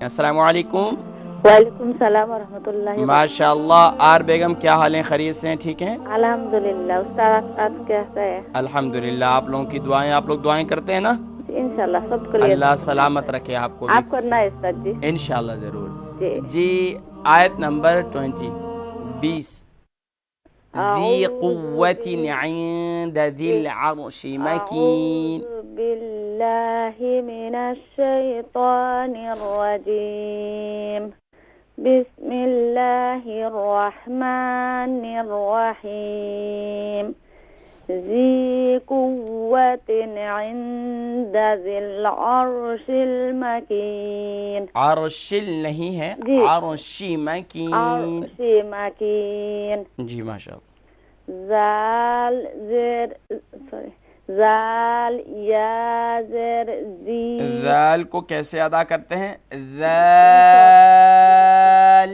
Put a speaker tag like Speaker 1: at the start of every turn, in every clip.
Speaker 1: السلام علیکم.
Speaker 2: وعلیکم السلام ورحمۃ اللہ وبرکاتہ.
Speaker 1: ماشاء اللہ. آر بیگم کیا حال ہیں؟ خیریت سے ہیں؟ ٹھیک ہیں
Speaker 2: الحمدللہ. استاد آپ کیسا ہے؟
Speaker 1: الحمدللہ. آپ لوگوں کی دعائیں. آپ لوگ دعائیں کرتے ہیں نا؟
Speaker 2: انشاءاللہ سب کو لیے
Speaker 1: اللہ سلامت رکھے آپ کو بھی.
Speaker 2: آپ کرنا ہے استاد جی.
Speaker 1: انشاءاللہ ضرور.
Speaker 2: جی
Speaker 1: جی آیت نمبر 20. ذی قوت عند ذی العرش مکین.
Speaker 2: اعوذ باللہ من الشیطان الرجیم. بسم اللہ الرحمن الرحیم. ذی قوت عند ذی العرش المکین.
Speaker 1: عرشل نہیں ہے، عرشی مکین.
Speaker 2: عرشی مکین.
Speaker 1: جی ماشاء اللہ.
Speaker 3: زال زر زال یا زر زی.
Speaker 1: ذال کو کیسے ادا کرتے ہیں؟ ذال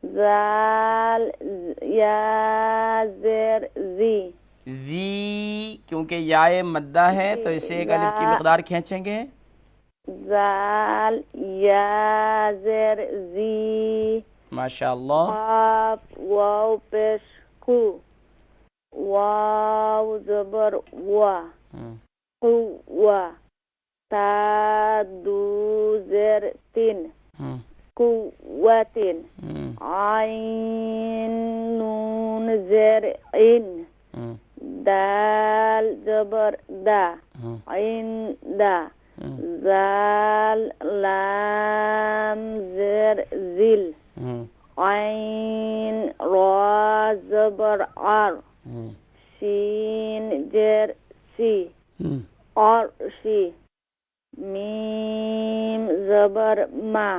Speaker 3: زال یا زر زی.
Speaker 1: ذی کیونکہ یائے مدہ ہے تو اسے ایک الف کی مقدار کھینچیں گے.
Speaker 3: زال یا زر زی.
Speaker 1: ماشاء اللہ.
Speaker 3: قاف واو پیش کو. واو زبر وا. قوا. تا دو زر تین. قوتن. عین نون زر ان. دال زبر دا. عین دا. زال لام زر زل. عین را زبر عر. شین جر سی. عرشی. میم زبر ما.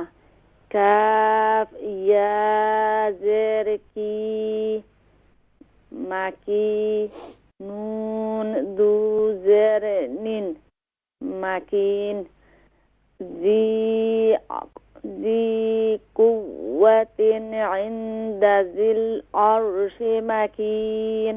Speaker 3: کاف یا زر کی. مکی. نون دو زر نین. مکین. ذی قوت عند ذی العرش مکین.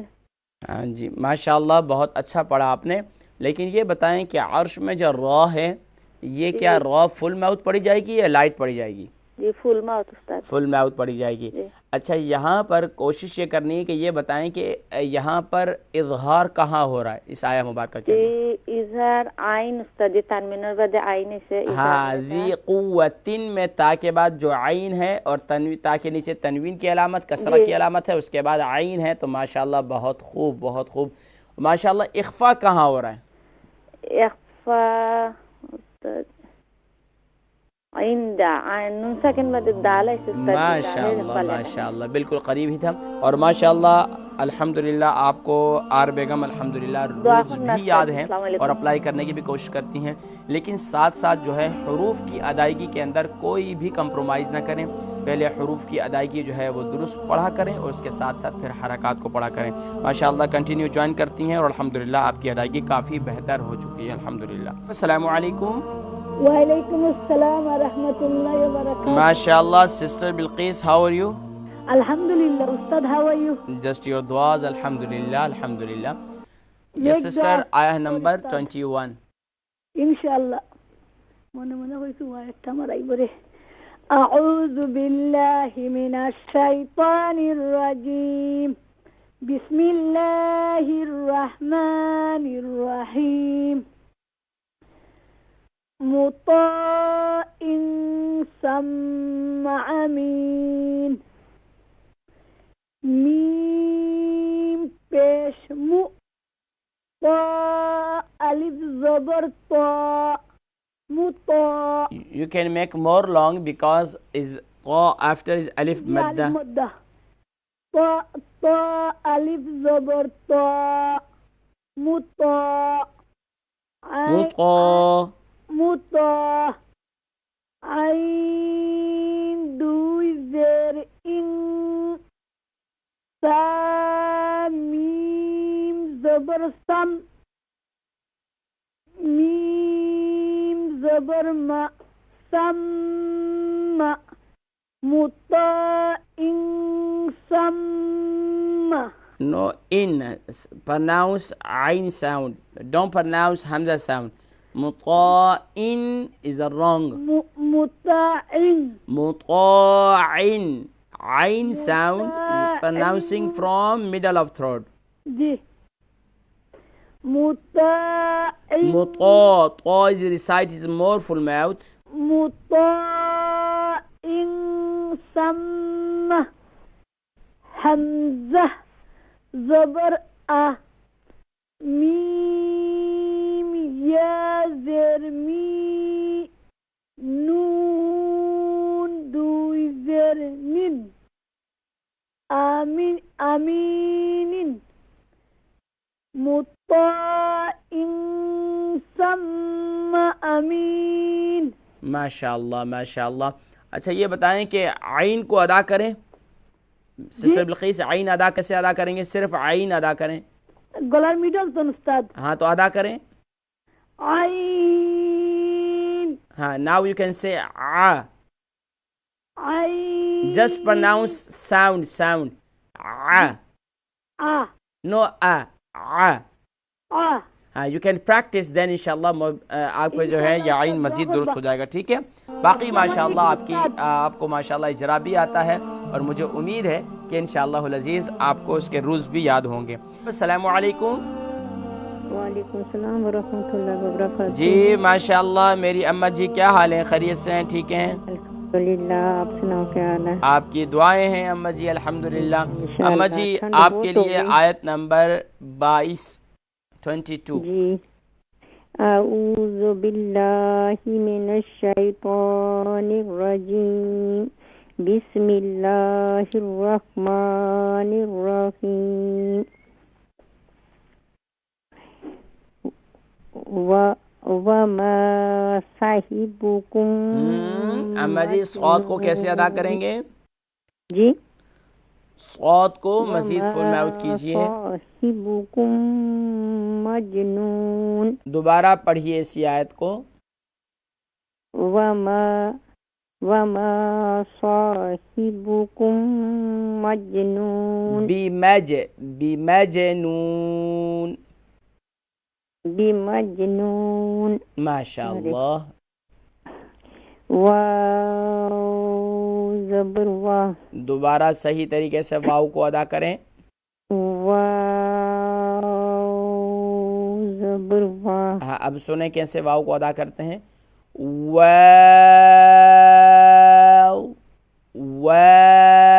Speaker 1: ہاں جی ماشاء اللہ بہت اچھا پڑھا آپ نے. لیکن یہ بتائیں کہ عرش میں جو را ہے یہ کیا را فل میوت پڑھی جائے گی یا لائٹ پڑھی جائے گی؟
Speaker 3: جی فل میوت استاد.
Speaker 1: فل میوت پڑھی جائے گی. اچھا یہاں پر کوشش یہ کرنی ہے کہ یہ بتائیں کہ یہاں پر اظہار کہاں ہو رہا ہے اس آیہ مبارکہ کے اندر؟
Speaker 3: اظہار عین استاد تنوین بعد عین سے.
Speaker 1: ہاں ذی قوتن میں تا کے بعد جو عین ہے اور تا کے نیچے تنوین کی علامت کسرہ کی علامت ہے اس کے بعد عین ہے. تو ماشاءاللہ بہت خوب بہت خوب. ماشاءاللہ اخفا کہاں ہو رہا ہے؟
Speaker 3: اخفا عند نون ساکن بعد دال ہے.
Speaker 1: ماشاءاللہ ماشاءاللہ بالکل قریب ہی تھا. اور ماشاءاللہ الحمدللہ آپ کو آر بیگم الحمدللہ رولز بھی یاد ہیں اور اپلائی کرنے کی بھی کوشش کرتی ہیں. لیکن ساتھ ساتھ جو ہے حروف کی ادائیگی کے اندر کوئی بھی کمپرومائز نہ کریں. پہلے حروف کی ادائیگی جو ہے وہ درست پڑھا کریں اور اس کے ساتھ ساتھ پھر حرکات کو پڑھا کریں. ماشاءاللہ کنٹینیو جوائن کرتی ہیں اور الحمدللہ آپ کی ادائیگی کافی بہتر ہو چکی ہے الحمدللہ. السلام علیکم.
Speaker 4: وعلیکم السلام ورحمۃ اللہ وبرکاتہ.
Speaker 1: ماشاءاللہ sister Bilqis how are you?
Speaker 4: الحمدللہ استاد how are you?
Speaker 1: Just your دعاز. الحمدللہ الحمدللہ. یس سسٹر آیہ نمبر 21.
Speaker 4: انشاءاللہ من ہوئی تو آیت تمہاری برے. اعوذ باللہ من الشیطان الرجیم. بسم اللہ الرحمن الرحیم. مطاع ثم امین. میم پیش مو. طا الف زبر طا. مطاع.
Speaker 1: You can make more long because is qa after is alif madda.
Speaker 4: طا الف زبر طا. مطاع.
Speaker 1: مطاع.
Speaker 4: مطاع. عین دو زر ان. سا میم زبر سم. میم زبر ما. سم. مطاع سم.
Speaker 1: No in pronounce ain sound. Don't pronounce hamza sound. مطاع is a wrong.
Speaker 4: مطاعن
Speaker 1: مطاعن. Ain sound is pronouncing from middle of throat.
Speaker 4: G مطاعن
Speaker 1: مطا. طا is recite is more full mouth.
Speaker 4: مطاعن ثم حمزہ زبر آ میم یا زیر می نون دوی زیر نن آمین آمین مطاعن ثم امین.
Speaker 1: ماشاء اللہ ماشاء اللہ. اچھا یہ بتائیں کہ عین کو ادا کریں. سسٹر بلقیس عین ادا کیسے ادا کریں گے؟ صرف عین ادا کریں.
Speaker 4: گلار میڈل تو استاد.
Speaker 1: ہاں تو ادا کریں.
Speaker 4: عین.
Speaker 1: ہاں now you can say a.
Speaker 4: عین.
Speaker 1: Just pronounce sound. A.
Speaker 4: A.
Speaker 1: No a. A.
Speaker 4: آ.
Speaker 1: ہاں you can practice then انشاءاللہ آپ کو جو ہے یہ عین مزید درست ہو جائے گا. ٹھیک ہے. باقی ماشاءاللہ آپ کو ماشاءاللہ اجرا بھی آتا ہے اور مجھے امید ہے کہ انشاءاللہ العزیز آپ کو اس کے روز بھی یاد ہوں گے. السلام علیکم.
Speaker 2: وعلیکم السلام ورحمۃ اللہ وبرکاتہ.
Speaker 1: جی ماشاءاللہ میری اماں جی کیا حال ہیں؟ خیریت سے ہیں؟ ٹھیک ہیں
Speaker 2: الحمدللہ. آپ سناؤ کیا حال ہے؟
Speaker 1: آپ کی دعائیں ہیں اماں جی الحمدللہ. اماں جی آپ کے لیے آیت نمبر 22.
Speaker 2: جی اعوذ باللہ من الشیطان الرجیم بسم اللہ الرحمن الرحیم وما صاحبکم.
Speaker 1: اماں جی صاد کو کیسے ادا کریں گے؟
Speaker 2: جی
Speaker 1: صاد کو مزید فل ماؤتھ کیجئے.
Speaker 2: صاحبکم مجنون.
Speaker 1: دوبارہ پڑھیے اسی آیت کو.
Speaker 2: وما صاحبکم مجنون. بمجنون.
Speaker 1: ماشاء اللہ.
Speaker 2: واو زبر وا.
Speaker 1: دوبارہ صحیح طریقے سے واو کو ادا کریں.
Speaker 2: واو زبر وا.
Speaker 1: ہاں اب سنیں کیسے واو کو ادا کرتے ہیں. واو واو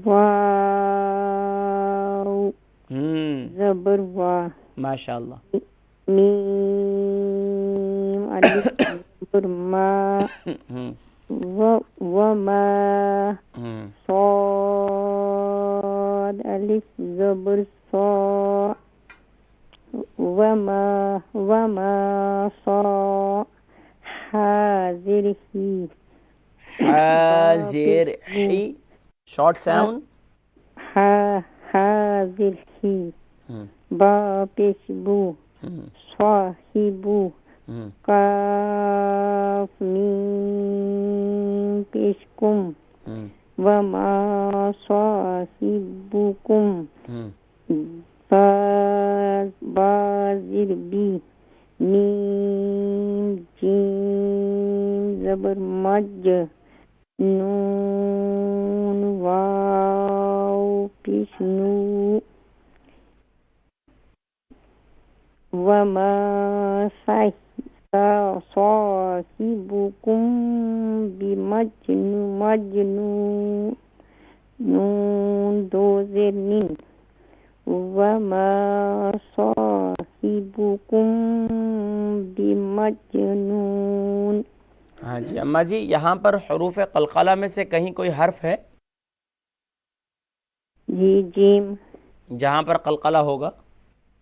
Speaker 2: واو زبر وا.
Speaker 1: ماشاء اللہ.
Speaker 2: میم الف زبر ما. وما صاد الف زبر صا. وما صا حاضر ہی.
Speaker 1: حاضر ہی شارٹ ساؤنڈ.
Speaker 2: حاضر ہی. با پیش بو. صاحبو. کاف میم پیش کم. وما صاحبکم. بازر بی. میم جیم زبر مج. نون واو پیش نو. وما صاحبکم بمجنون. نون دو زیر نین. وما صاحبکم بمجنون.
Speaker 1: ہاں جی اماں جی یہاں پر حروف قلقلہ میں سے کہیں کوئی حرف ہے؟
Speaker 2: جی جیم.
Speaker 1: جہاں پر قلقلہ ہوگا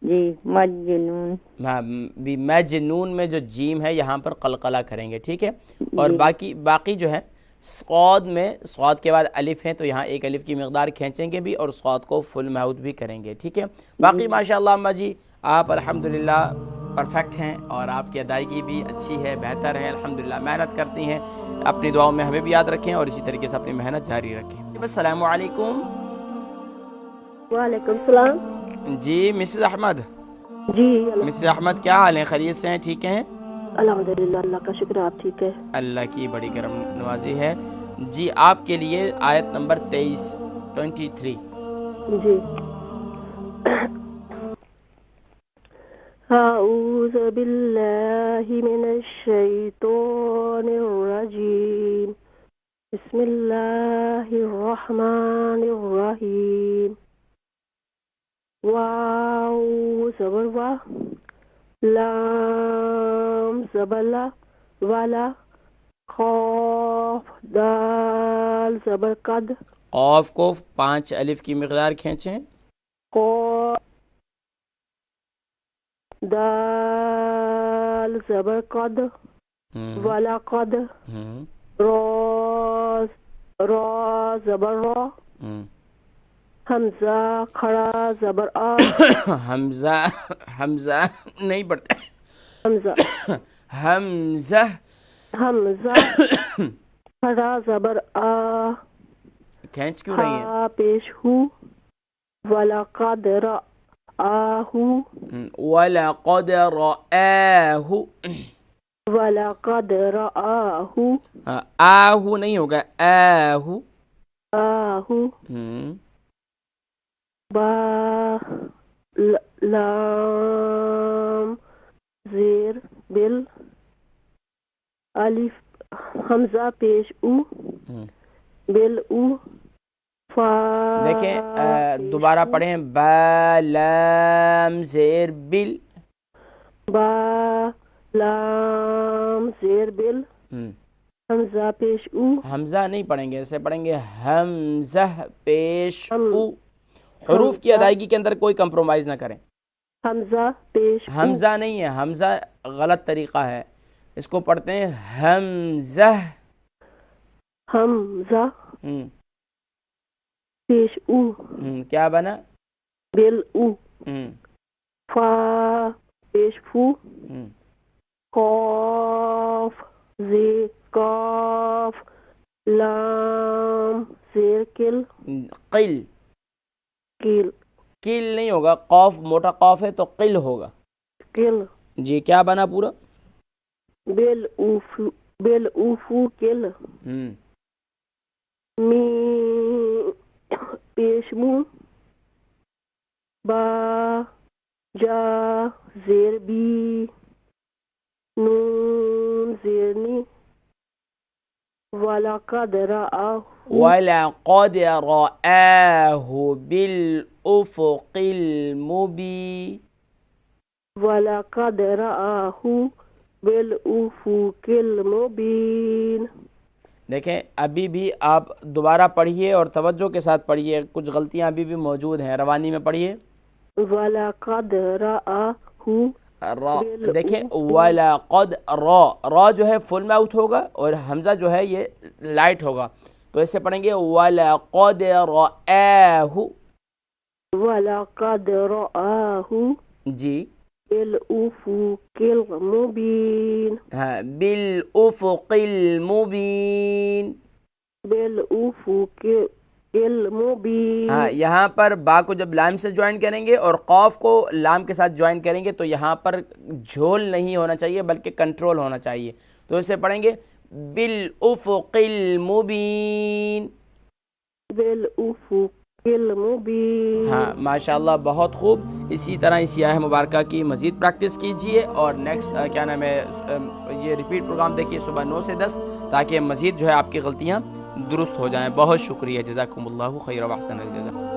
Speaker 2: جی مجنون.
Speaker 1: مجنون میں جو جیم ہے یہاں پر قلقلہ کریں گے. ٹھیک ہے. اور باقی جو ہے صاد میں صاد کے بعد الف ہے تو یہاں ایک الف کی مقدار کھینچیں گے بھی اور صاد کو فل ماؤتھ بھی کریں گے. ٹھیک ہے. باقی ماشاءاللہ اماں جی آپ الحمدللہ پرفیکٹ ہیں اور آپ کی ادائیگی بھی اچھی ہے بہتر ہے الحمدللہ. محنت کرتی ہیں. اپنی دعاؤں میں ہمیں بھی یاد رکھیں اور اسی طریقے سے اپنی محنت جاری رکھیں. السلام علیکم.
Speaker 4: وعلیکم السلام.
Speaker 1: جی مسز احمد.
Speaker 4: جی
Speaker 1: مسز احمد کیا حال ہیں؟ خیریت سے ہیں؟ ٹھیک ہیں
Speaker 5: الحمدللہ اللہ کا شکر آپ ٹھیک ہے؟
Speaker 1: اللہ کی بڑی کرم نوازی ہے. جی آپ کے لیے آیت نمبر 23.
Speaker 5: جی. اعوذ باللہ من الشیطان الرجیم بسم اللہ الرحمن الرحیم. واو زبر وا، لام زبر لا والا، قاف دال زبر قد،
Speaker 1: قاف کو 5 الف کی مقدار کھینچیں.
Speaker 5: قاف دال زبر قد والا قد، را زبر را، حمزہ کھڑا زبر آ،
Speaker 1: حمزہ نہیں پڑھتے.
Speaker 5: حمزہ
Speaker 1: حمزہ
Speaker 5: کھڑا زبر آ،
Speaker 1: کھینچ کیوں رہی ہیں؟
Speaker 5: ہا پیش ہو، وَلَقَدْ رَآهُ،
Speaker 1: وَلَقَدْ رَآهُ.
Speaker 5: وَلَقَدْ رَآهُ،
Speaker 1: آہو نہیں ہوگا، آہو.
Speaker 5: آہو. با لام زیر بل، الف حمزہ پیش او، بل او، فا.
Speaker 1: دیکھیں دوبارہ پڑھیں. با لام زیر بل،
Speaker 5: با لام زیر بل، حمزہ پیش او.
Speaker 1: حمزہ نہیں پڑھیں گے، ایسے پڑھیں گے حمزہ پیش او. حروف کی ادائیگی کے اندر کوئی کمپرومائز نہ کریں.
Speaker 5: حمزہ پیش او.
Speaker 1: حمزہ نہیں ہے، حمزہ غلط طریقہ ہے، اس کو پڑھتے ہیں حمزہ.
Speaker 5: حمزہ پیش او،
Speaker 1: کیا بنا؟
Speaker 5: بل او. فا پیش فو، قاف زیر قاف، لام زیر کل،
Speaker 1: قل.
Speaker 5: کل.
Speaker 1: کل نہیں ہوگا، قاف موٹا قاف ہے تو قل ہوگا.
Speaker 5: کل.
Speaker 1: جی کیا بنا پورا؟
Speaker 5: بل اوفو کل. می پیش مو، با جا زیر بی، نون زیر نی، وَلَقَدْ رَآهُ،
Speaker 1: وَلَقَدْ رَآهُ بِالْأُفُقِ الْمُبِينِ.
Speaker 5: وَلَقَدْ رَآهُ بِالْأُفُقِ الْمُبِينِ.
Speaker 1: دیکھیں ابھی بھی آپ دوبارہ پڑھیے اور توجہ کے ساتھ پڑھیے، کچھ غلطیاں ابھی بھی موجود ہیں. روانی میں پڑھیے.
Speaker 5: وَلَقَدْ رَآهُ،
Speaker 1: دیکھیں وَلَقَدْ را جو ہے فل ماؤتھ ہوگا اور حمزہ جو ہے یہ لائٹ ہوگا، تو ایسے پڑھیں گے وَلَقَدْ رَآهُ.
Speaker 5: وَلَقَدْ رَآهُ
Speaker 1: جی
Speaker 5: بِالْأُفُقِ الْمُبِينِ.
Speaker 1: ہاں بِالْأُفُقِ الْمُبِينِ.
Speaker 5: بِالْأُفُقِ الْمُبِينِ.
Speaker 1: ہاں یہاں پر با کو جب لام سے جوائن کریں گے اور قاف کو لام کے ساتھ جوائن کریں گے تو یہاں پر جھول نہیں ہونا چاہیے بلکہ کنٹرول ہونا چاہیے، تو اسے پڑھیں گے بالافق المبین.
Speaker 5: بالافق المبین.
Speaker 1: ہاں ماشاءاللہ بہت خوب. اسی طرح اس آیہ مبارکہ کی مزید پریکٹس کیجئے اور نیکسٹ کیا نام ہے یہ ریپیٹ پروگرام دیکھیے صبح 9 سے 10 تاکہ مزید جو ہے آپ کی غلطیاں درست ہو جائیں. بہت شکریہ، جزاکم اللہ خیر و احسن الجزا.